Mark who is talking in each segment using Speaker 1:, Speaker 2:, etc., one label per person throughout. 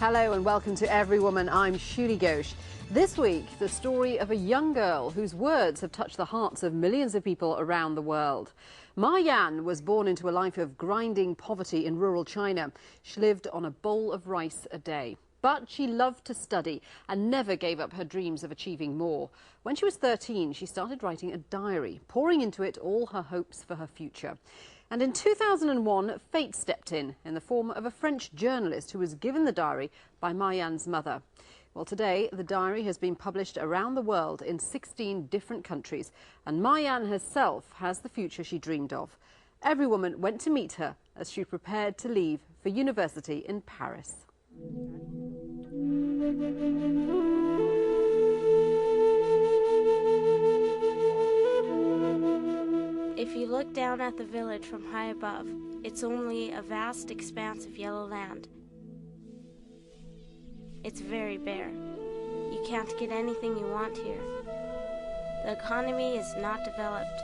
Speaker 1: Hello and welcome to Every Woman. I'm Shuli Ghosh. This week, the story of a young girl whose words have touched the hearts of millions of people around the world. Ma Yan was born into a life of grinding poverty in rural China. She lived on a bowl of rice a day. But she loved to study and never gave up her dreams of achieving more. When she was 13, she started writing a diary, pouring into it all her hopes for her future. And in 2001, fate stepped in the form of a French journalist who was given the diary by Ma Yan's mother. Well, today, the diary has been published around the world in 16 different countries, and Ma Yan herself has the future she dreamed of. Every Woman went to meet her as she prepared to leave for university in Paris.
Speaker 2: If you look down at the village from high above, it's only a vast expanse of yellow land. It's very bare. You can't get anything you want here. The economy is not developed.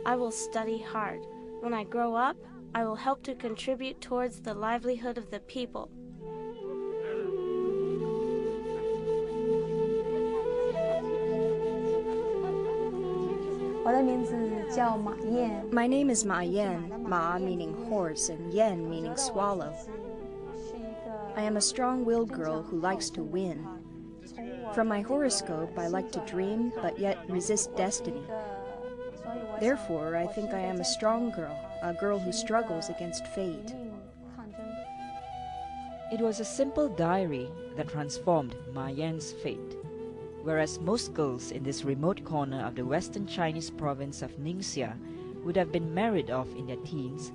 Speaker 2: I will study hard. When I grow up, I will help to contribute towards the livelihood of the people.
Speaker 3: My name is Ma Yan, Ma meaning horse and Yan meaning swallow. I am a strong-willed girl who likes to win. From my horoscope, I like to dream but yet resist destiny. Therefore, I think I am a strong girl, a girl who struggles against fate.
Speaker 4: It was a simple diary that transformed Ma Yan's fate. Whereas most girls in this remote corner of the western Chinese province of Ningxia would have been married off in their teens,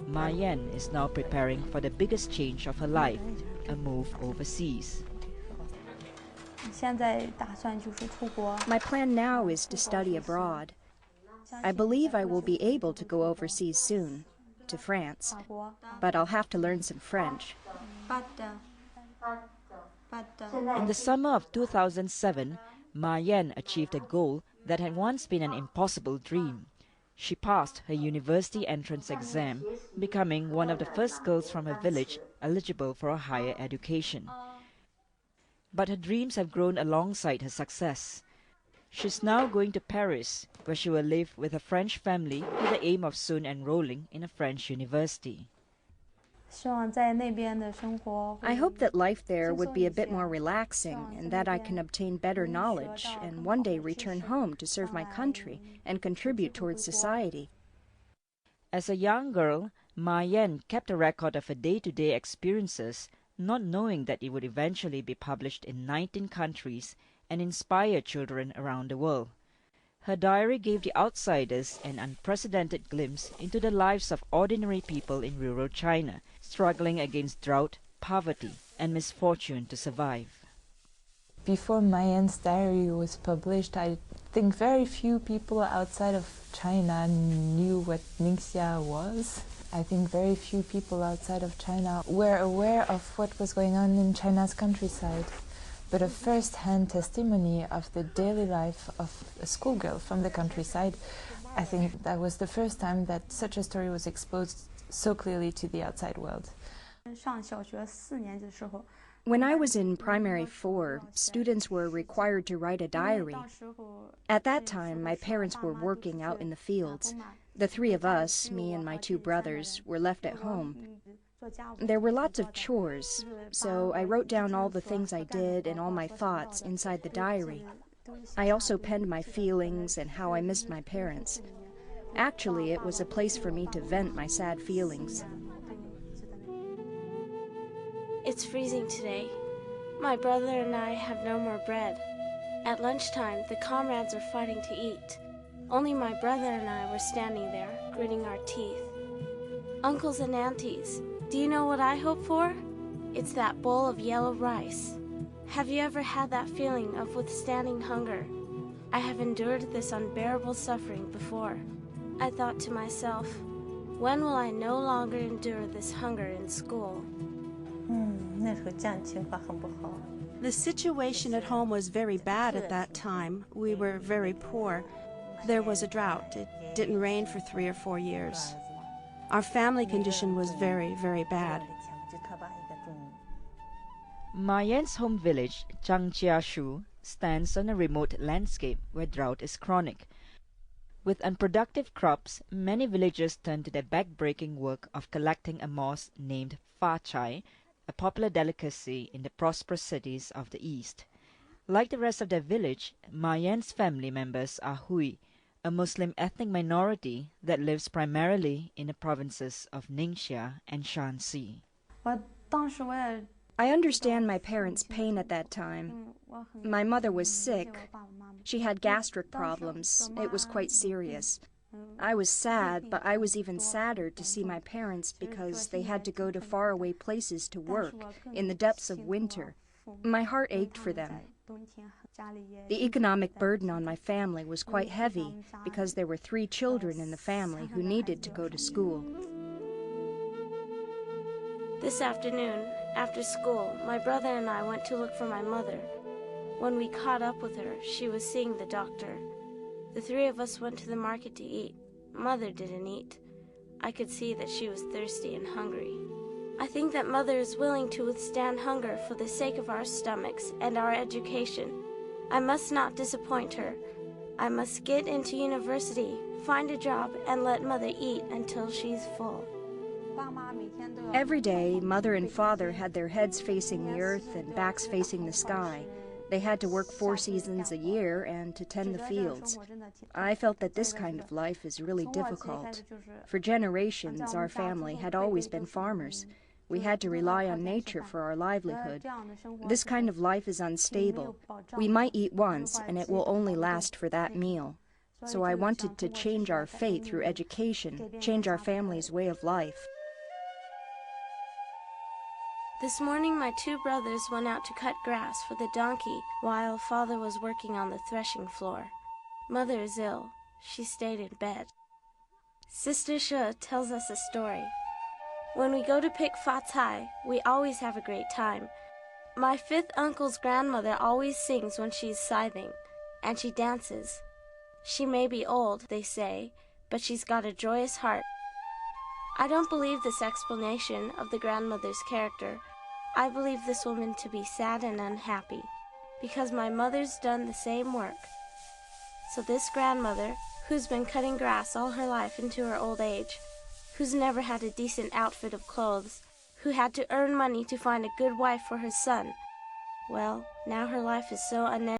Speaker 4: Ma Yan is now preparing for the biggest change of her life, a move overseas.
Speaker 3: My plan now is to study abroad. I believe I will be able to go overseas soon, to France, but I'll have to learn some French.
Speaker 4: In the summer of 2007, Ma Yan achieved a goal that had once been an impossible dream. She passed her university entrance exam, becoming one of the first girls from her village eligible for a higher education. But her dreams have grown alongside her success. She's now going to Paris, where she will live with a French family with the aim of soon enrolling in a French university.
Speaker 3: I hope that life there would be a bit more relaxing and that I can obtain better knowledge and one day return home to serve my country and contribute towards society.
Speaker 4: As a young girl, Ma Yan kept a record of her day-to-day experiences, not knowing that it would eventually be published in 19 countries and inspire children around the world. Her diary gave the outsiders an unprecedented glimpse into the lives of ordinary people in rural China, struggling against drought, poverty, and misfortune to survive.
Speaker 5: Before Ma Yan's diary was published, I think very few people outside of China knew what Ningxia was. I think very few people outside of China were aware of what was going on in China's countryside. But a first-hand testimony of the daily life of a schoolgirl from the countryside, I think that was the first time that such a story was exposed so clearly to the outside world.
Speaker 3: When I was in primary 4, students were required to write a diary. At that time, my parents were working out in the fields. The three of us, me and my 2 brothers, were left at home. There were lots of chores, so I wrote down all the things I did and all my thoughts inside the diary. I also penned my feelings and how I missed my parents. Actually, it was a place for me to vent my sad feelings.
Speaker 2: It's freezing today. My brother and I have no more bread. At lunchtime, the comrades are fighting to eat. Only my brother and I were standing there, gritting our teeth. Uncles and aunties, do you know what I hope for? It's that bowl of yellow rice. Have you ever had that feeling of withstanding hunger? I have endured this unbearable suffering before. I thought to myself, when will I no longer endure this hunger in school?
Speaker 6: The situation at home was very bad at that time. We were very poor. There was a drought. It didn't rain for 3 or 4 years. Our family condition was very, very bad.
Speaker 4: Ma Yan's home village, Changjiashu, stands on a remote landscape where drought is chronic. With unproductive crops, many villagers turn to the back-breaking work of collecting a moss named fa chai, a popular delicacy in the prosperous cities of the east. Like the rest of the village, Ma Yan's family members are Hui, a Muslim ethnic minority that lives primarily in the provinces of Ningxia and Shanxi.
Speaker 3: I understand my parents' pain at that time. My mother was sick. She had gastric problems. It was quite serious. I was sad, but I was even sadder to see my parents because they had to go to faraway places to work in the depths of winter. My heart ached for them. The economic burden on my family was quite heavy because there were 3 children in the family who needed to go to school.
Speaker 2: This afternoon, after school, my brother and I went to look for my mother. When we caught up with her, she was seeing the doctor. The 3 of us went to the market to eat. Mother didn't eat. I could see that she was thirsty and hungry. I think that Mother is willing to withstand hunger for the sake of our stomachs and our education. I must not disappoint her. I must get into university, find a job, and let Mother eat until she's full.
Speaker 3: Every day, Mother and Father had their heads facing the earth and backs facing the sky. They had to work 4 seasons a year and to tend the fields. I felt that this kind of life is really difficult. For generations, our family had always been farmers. We had to rely on nature for our livelihood. This kind of life is unstable. We might eat once, and it will only last for that meal. So I wanted to change our fate through education, change our family's way of life.
Speaker 2: This morning my 2 brothers went out to cut grass for the donkey while Father was working on the threshing floor. Mother is ill. She stayed in bed. Sister She tells us a story. When we go to pick fa cai, we always have a great time. My 5th uncle's grandmother always sings when she's scything, and she dances. She may be old, they say, but she's got a joyous heart. I don't believe this explanation of the grandmother's character. I believe this woman to be sad and unhappy, because my mother's done the same work. So this grandmother, who's been cutting grass all her life into her old age, who's never had a decent outfit of clothes, who had to earn money to find a good wife for her son, well, now her life is so unending.